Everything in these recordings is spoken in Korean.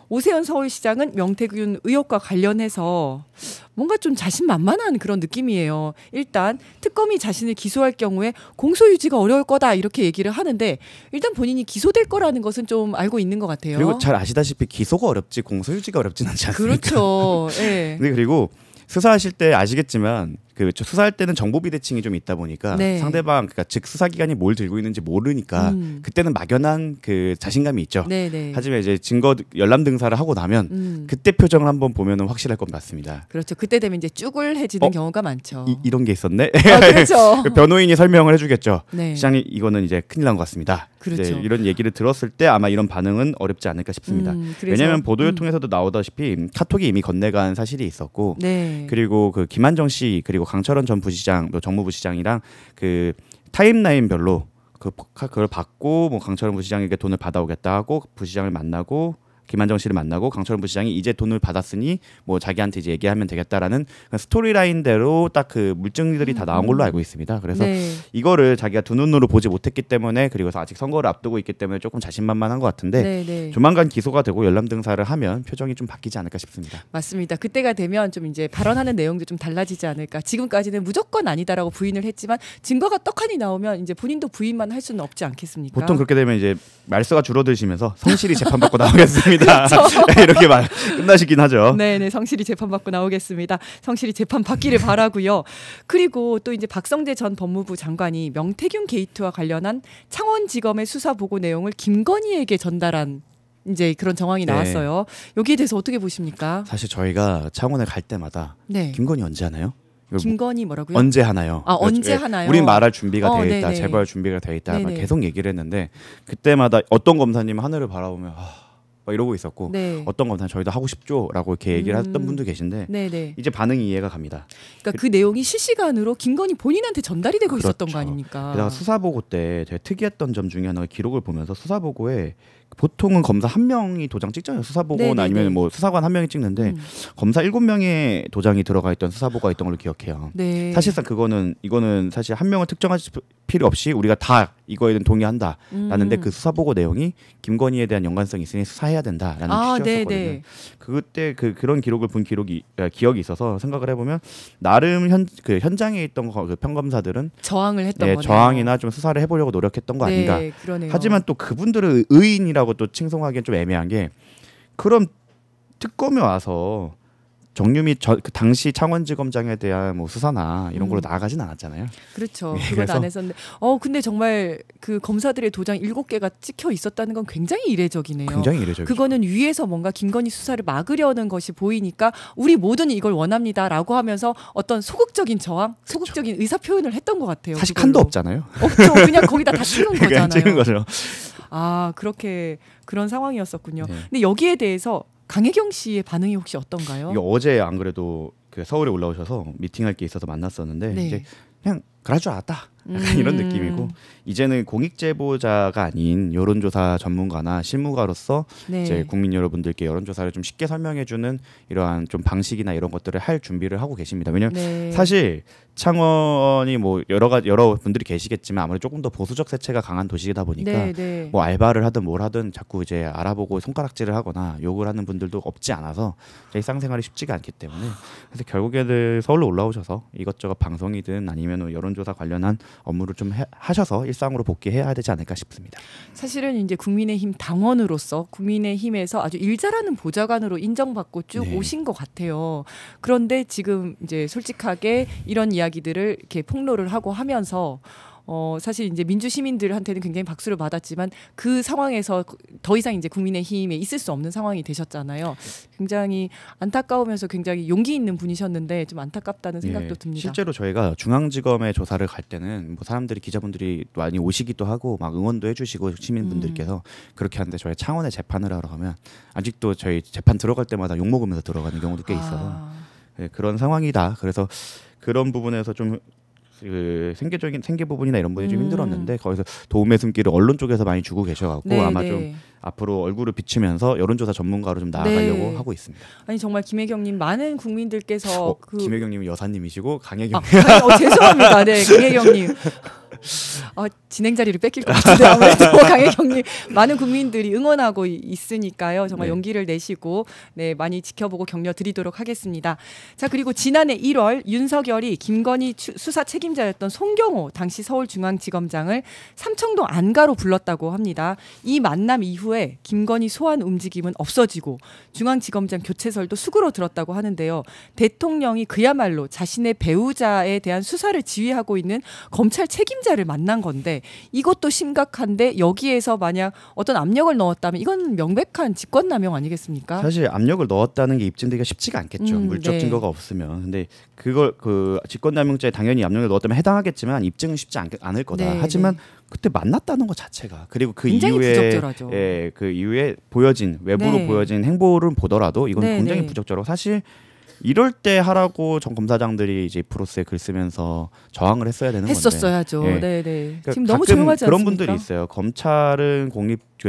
오세훈 서울시장은 명태균 의혹과 관련해서 뭔가 좀 자신만만한 그런 느낌이에요. 일단 특검이 자신을 기소할 경우에 공소유지가 어려울 거다 이렇게 얘기를 하는데 일단 본인이 기소될 거라는 것은 좀 알고 있는 것 같아요. 그리고 잘 아시다시피 기소가 어렵지 공소유지가 어렵진 않지 않습니까? 그렇죠. 네. 근데 그리고 수사하실 때 아시겠지만 그 수사할 때는 정보 비대칭이 좀 있다 보니까 네. 상대방 그러니까 즉 수사기관이 뭘 들고 있는지 모르니까 그때는 막연한 그 자신감이 있죠. 네네. 하지만 이제 증거 열람 등사를 하고 나면 그때 표정을 한번 보면은 확실할 것 같습니다. 그렇죠. 그때 되면 이제 쭈글해지는 경우가 많죠. 이런 게 있었네. 아, 그렇죠. 변호인이 설명을 해주겠죠. 네. 시장님 이거는 이제 큰일 난 것 같습니다. 그렇죠. 이제 이런 얘기를 들었을 때 아마 이런 반응은 어렵지 않을까 싶습니다. 왜냐하면 보도를 통해서도 나오다시피 카톡이 이미 건네간 사실이 있었고, 네. 그리고 그 김한정 씨 그리고 강철원 전 부시장, 또 정무부 시장이랑 그 타임라인별로 그걸 받고 뭐 강철원 부시장에게 돈을 받아오겠다 하고 부시장을 만나고. 김한정 씨를 만나고 강철원 부시장이 이제 돈을 받았으니 뭐 자기한테 이제 얘기하면 되겠다라는 스토리라인대로 딱 그 물증들이 다 나온 걸로 알고 있습니다. 그래서 네. 이거를 자기가 두 눈으로 보지 못했기 때문에 그리고 아직 선거를 앞두고 있기 때문에 조금 자신만만한 것 같은데 네. 조만간 기소가 되고 열람 등사를 하면 표정이 좀 바뀌지 않을까 싶습니다. 맞습니다. 그때가 되면 좀 이제 발언하는 내용도 좀 달라지지 않을까. 지금까지는 무조건 아니다라고 부인을 했지만 증거가 떡하니 나오면 이제 본인도 부인만 할 수는 없지 않겠습니까? 보통 그렇게 되면 이제 말수가 줄어드시면서 성실히 재판받고 나오겠습니다. 그렇죠. 이렇게 끝나시긴 하죠. 네네, 성실히 재판받고 나오겠습니다. 성실히 재판 받기를 바라고요. 그리고 또 이제 박성재 전 법무부 장관이 명태균 게이트와 관련한 창원지검의 수사 보고 내용을 김건희에게 전달한 이제 그런 정황이 나왔어요. 여기에 대해서 어떻게 보십니까? 사실 저희가 창원에 갈 때마다 김건희 언제 하나요? 김건희 뭐라고요? 언제 하나요? 언제 하나요? 우린 말할 준비가 돼 있다. 네네. 제발 준비가 돼 있다. 계속 얘기를 했는데 그때마다 어떤 검사님 하늘을 바라보며 막 이러고 있었고 어떤 검사는 저희도 하고 싶죠라고 이렇게 얘기를 했던 분도 계신데 이제 반응이 이해가 갑니다. 그러니까 그 내용이 실시간으로 김건희 본인한테 전달이 되고 있었던 거 아닙니까? 게다가 수사보고 때 되게 특이했던 점 중에 하나가 기록을 보면서 수사보고에 보통은 검사 한 명이 도장 찍잖아요. 수사보고는 아니면 뭐 수사관 한 명이 찍는데 검사 7명의 도장이 들어가 있던 수사보고가 있던 걸로 기억해요. 사실상 이거는 사실 한 명을 특정할 필요 없이 우리가 다 이거에 대한 동의한다라는데 그 수사보고 내용이 김건희에 대한 연관성이 있으니 수사해야 된다라는 취지였었거든요. 그때 그런 기록을 본 기억이 있어서 생각을 해보면 나름 현장에 있던 그 평검사들은 저항을 했던 거네요. 저항이나 좀 수사를 해보려고 노력했던 거 아닌가. 그러네요. 하지만 또 그분들을 의인이라고 또 칭송하기엔 좀 애매한 게 그럼 특검에 와서 정유미 그 당시 창원지검장에 대한 뭐 수사나 이런 걸로 나아가진 않았잖아요. 그렇죠. 그건 안 했었는데 근데 정말 그 검사들의 도장 7개가 찍혀 있었다는 건 굉장히 이례적이네요. 굉장히 이례적이죠. 그거는 위에서 뭔가 김건희 수사를 막으려는 것이 보이니까 우리 모두는 이걸 원합니다라고 하면서 어떤 소극적인 저항, 소극적인 의사 표현을 했던 것 같아요. 사실 칸도 없잖아요. 없죠. 그냥 거기다 다 찍은 거잖아요. 찍은 거죠. 그런 상황이었었군요. 근데 여기에 대해서 강혜경 씨의 반응이 혹시 어떤가요? 어제 안 그래도 그 서울에 올라오셔서 미팅할 게 있어서 만났었는데 이제 그냥 그럴 줄 알았다. 약간 이런 느낌이고 이제는 공익제보자가 아닌 여론조사 전문가나 실무가로서 이제 국민 여러분들께 여론조사를 좀 쉽게 설명해주는 이러한 좀 방식이나 이런 것들을 할 준비를 하고 계십니다. 왜냐하면 사실 창원이 뭐 여러 분들이 계시겠지만 아무래도 조금 더 보수적 세체가 강한 도시이다 보니까 뭐 알바를 하든 뭘 하든 자꾸 이제 알아보고 손가락질을 하거나 욕을 하는 분들도 없지 않아서 일상생활이 쉽지가 않기 때문에 그래서 결국에는 서울로 올라오셔서 이것저것 방송이든 아니면 여론조사 관련한 업무를 좀 하셔서 일상으로 복귀해야 되지 않을까 싶습니다. 사실은 이제 국민의힘 당원으로서 국민의힘에서 아주 일 잘하는 보좌관으로 인정받고 쭉 오신 것 같아요. 그런데 지금 이제 솔직하게 이런 이야기들을 이렇게 폭로를 하고 하면서 사실 이제 민주 시민들한테는 굉장히 박수를 받았지만 그 상황에서 더 이상 이제 국민의힘에 있을 수 없는 상황이 되셨잖아요. 굉장히 안타까우면서 굉장히 용기 있는 분이셨는데 좀 안타깝다는 생각도 듭니다. 실제로 저희가 중앙지검에 조사를 갈 때는 뭐 사람들이 기자분들이 많이 오시기도 하고 막 응원도 해주시고 시민분들께서 그렇게 하는데 저희 창원에 재판을 하러 가면 아직도 저희 재판 들어갈 때마다 욕 먹으면서 들어가는 경우도 꽤 있어서 그런 상황이다. 그래서 그런 부분에서 좀 그 생계 부분이나 이런 부분이 좀 힘들었는데 거기서 도움의 손길을 언론 쪽에서 많이 주고 계셔갖고 아마 좀 앞으로 얼굴을 비추면서 여론조사 전문가로 좀 나아가려고 하고 있습니다. 아니 정말 김혜경님 많은 국민들께서 김혜경님은 여사님이시고 강혜경 죄송합니다. 강혜경님 진행 자리를 뺏길 것 같은데 아무래도 강혜경님 많은 국민들이 응원하고 있으니까요. 정말 용기를 내시고 많이 지켜보고 격려 드리도록 하겠습니다. 자, 그리고 지난해 1월 윤석열이 김건희 수사 책임자였던 송경호 당시 서울중앙지검장을 삼청동 안가로 불렀다고 합니다. 이 만남 이후에 김건희 소환 움직임은 없어지고 중앙지검장 교체설도 수그러들었다고 하는데요. 대통령이 그야말로 자신의 배우자에 대한 수사를 지휘하고 있는 검찰 책임자를 만난 건데 이것도 심각한데 여기에서 만약 어떤 압력을 넣었다면 이건 명백한 직권남용 아니겠습니까? 사실 압력을 넣었다는 게 입증되기가 쉽지가 않겠죠. 물적 증거가 없으면. 근데 그걸 그 직권남용죄에 당연히 압력을 넣었다면 해당하겠지만 입증은 쉽지 않을 거다. 하지만 그때 만났다는 것 자체가 그리고 그 이후에 그 이후에 보여진 외부로 보여진 행보를 보더라도 이건 굉장히 부적절하고 사실 이럴 때 하라고 전 검사장들이 이제 프로스에 글 쓰면서 저항을 했어야 되는 했었어야죠. 건데. 그러니까 지금 너무 조용하지 않습니까? 그런 분들이 있어요. 검찰은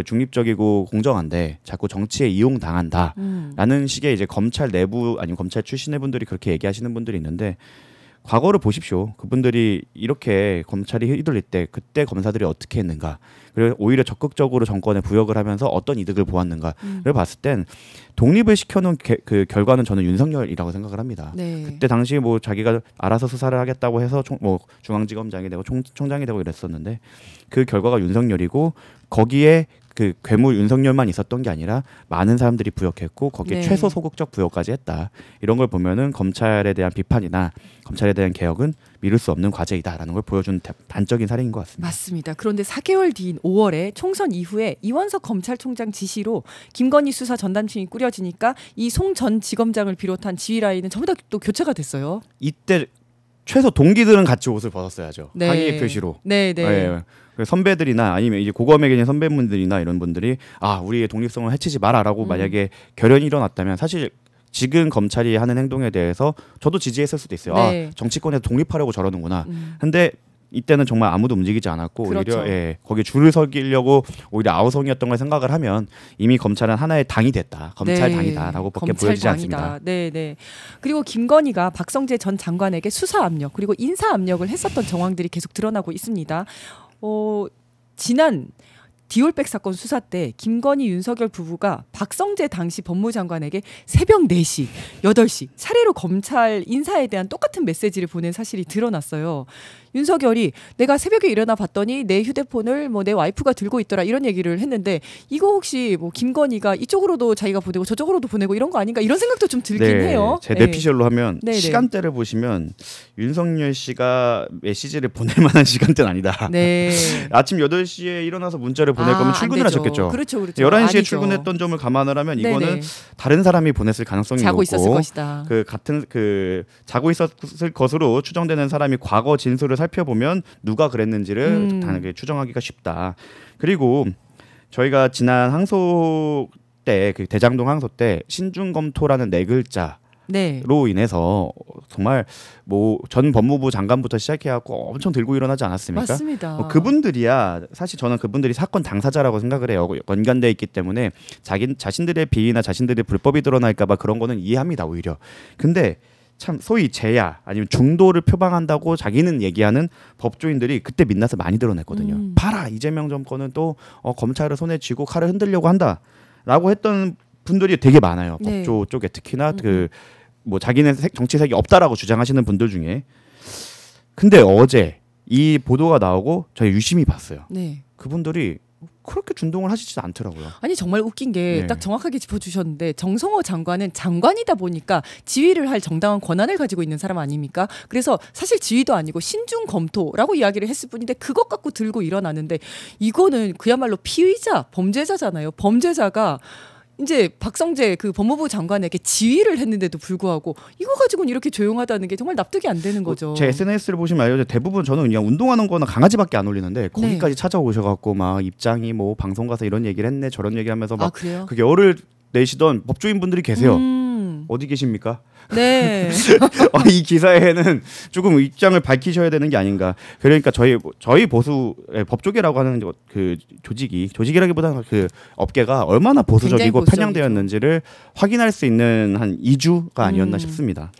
중립적이고 공정한데 자꾸 정치에 이용당한다라는 식의 이제 검찰 내부 아니면 검찰 출신의 분들이 그렇게 얘기하시는 분들이 있는데 과거를 보십시오. 그분들이 이렇게 검찰이 휘둘릴 때 그때 검사들이 어떻게 했는가 그리고 오히려 적극적으로 정권에 부역을 하면서 어떤 이득을 보았는가를 봤을 땐 독립을 시켜놓은 그 결과는 저는 윤석열이라고 생각을 합니다. 그때 당시 뭐 자기가 알아서 수사를 하겠다고 해서 뭐 중앙지검장이 되고 총장이 되고 이랬었는데 그 결과가 윤석열이고 거기에 그 괴물 윤석열만 있었던 게 아니라 많은 사람들이 부역했고 거기에 최소 소극적 부역까지 했다. 이런 걸 보면은 검찰에 대한 비판이나 검찰에 대한 개혁은 미룰 수 없는 과제이다라는 걸 보여준 단적인 사례인 것 같습니다. 맞습니다. 그런데 4개월 뒤인 5월에 총선 이후에 이원석 검찰총장 지시로 김건희 수사 전담팀이 꾸려지니까 이 송 전 지검장을 비롯한 지휘 라인은 전부 다 또 교체가 됐어요. 이때 최소 동기들은 같이 옷을 벗었어야죠. 항의의 표시로. 선배들이나 아니면 이제 고검에 계신 선배분들이나 이런 분들이 우리의 독립성을 해치지 마라라고 만약에 결연이 일어났다면 사실 지금 검찰이 하는 행동에 대해서 저도 지지했을 수도 있어요. 정치권에서 독립하려고 저러는구나. 근데 이때는 정말 아무도 움직이지 않았고 오히려 거기에 줄을 서기려고 오히려 아우성이었던 걸 생각을 하면 이미 검찰은 하나의 당이 됐다. 검찰 당이다라고밖에 보여지지 않습니다. 그리고 김건희가 박성재 전 장관에게 수사 압력 그리고 인사 압력을 했었던 정황들이 계속 드러나고 있습니다. 지난 디올백 사건 수사 때 김건희 윤석열 부부가 박성재 당시 법무장관에게 새벽 4시, 8시 차례로 검찰 인사에 대한 똑같은 메시지를 보낸 사실이 드러났어요. 윤석열이 내가 새벽에 일어나 봤더니 내 휴대폰을 뭐 내 와이프가 들고 있더라 이런 얘기를 했는데 이거 혹시 뭐 김건희가 이쪽으로도 자기가 보내고 저쪽으로도 보내고 이런 거 아닌가 이런 생각도 좀 들긴 해요. 제 뇌피셜로 하면 시간대를 보시면 윤석열 씨가 메시지를 보낼 만한 시간대는 아니다. 아침 8시에 일어나서 문자를 보낼 거면 출근을 하셨겠죠. 그렇죠. 11시에 아니죠. 출근했던 점을 감안을 하면 이거는 다른 사람이 보냈을 가능성이 자고 높고 있었을 것이다. 자고 있었을 것으로 추정되는 사람이 과거 진술을 살펴보면 누가 그랬는지를 당연히 추정하기가 쉽다. 그리고 저희가 지난 항소 때 그 대장동 항소 때 신중검토라는 4글자로 인해서 정말 뭐 전 법무부 장관부터 시작해갖고 엄청 들고 일어나지 않았습니까? 맞습니다. 그분들이야 사실 저는 그분들이 사건 당사자라고 생각을 해요. 연관돼 있기 때문에 자신들의 비위나 자신들의 불법이 드러날까봐 그런 거는 이해합니다. 오히려. 근데 참 소위 재야 아니면 중도를 표방한다고 자기는 얘기하는 법조인들이 그때 민낯을 많이 드러냈거든요. 봐라 이재명 정권은 또 검찰을 손에 쥐고 칼을 흔들려고 한다라고 했던 분들이 되게 많아요. 법조 쪽에 특히나 뭐 자기는 정치색이 없다라고 주장하시는 분들 중에. 근데 어제 이 보도가 나오고 저희 유심히 봤어요. 그분들이 그렇게 준동을 하시지 않더라고요. 아니 정말 웃긴 게 딱 정확하게 짚어주셨는데 정성호 장관은 장관이다 보니까 지휘를 할 정당한 권한을 가지고 있는 사람 아닙니까? 그래서 사실 지휘도 아니고 신중 검토라고 이야기를 했을 뿐인데 그것 갖고 들고 일어나는데 이거는 그야말로 피의자, 범죄자잖아요. 범죄자가 이제 박성재 그 법무부 장관에게 지휘를 했는데도 불구하고 이거 가지고는 이렇게 조용하다는 게 정말 납득이 안 되는 거죠. 제 SNS를 보시면 알죠. 대부분 저는 그냥 운동하는 거나 강아지밖에 안 올리는데 거기까지 찾아오셔갖고 막 입장이 뭐 방송 가서 이런 얘기를 했네 저런 얘기를 하면서 막 그게 열을 내시던 법조인 분들이 계세요. 어디 계십니까? 이 기사에는 조금 입장을 밝히셔야 되는 게 아닌가. 그러니까 저희 보수 법조계라고 하는 그 조직이라기보다는 그 업계가 얼마나 보수적이고 편향되었는지를 확인할 수 있는 한 2주가 아니었나 싶습니다.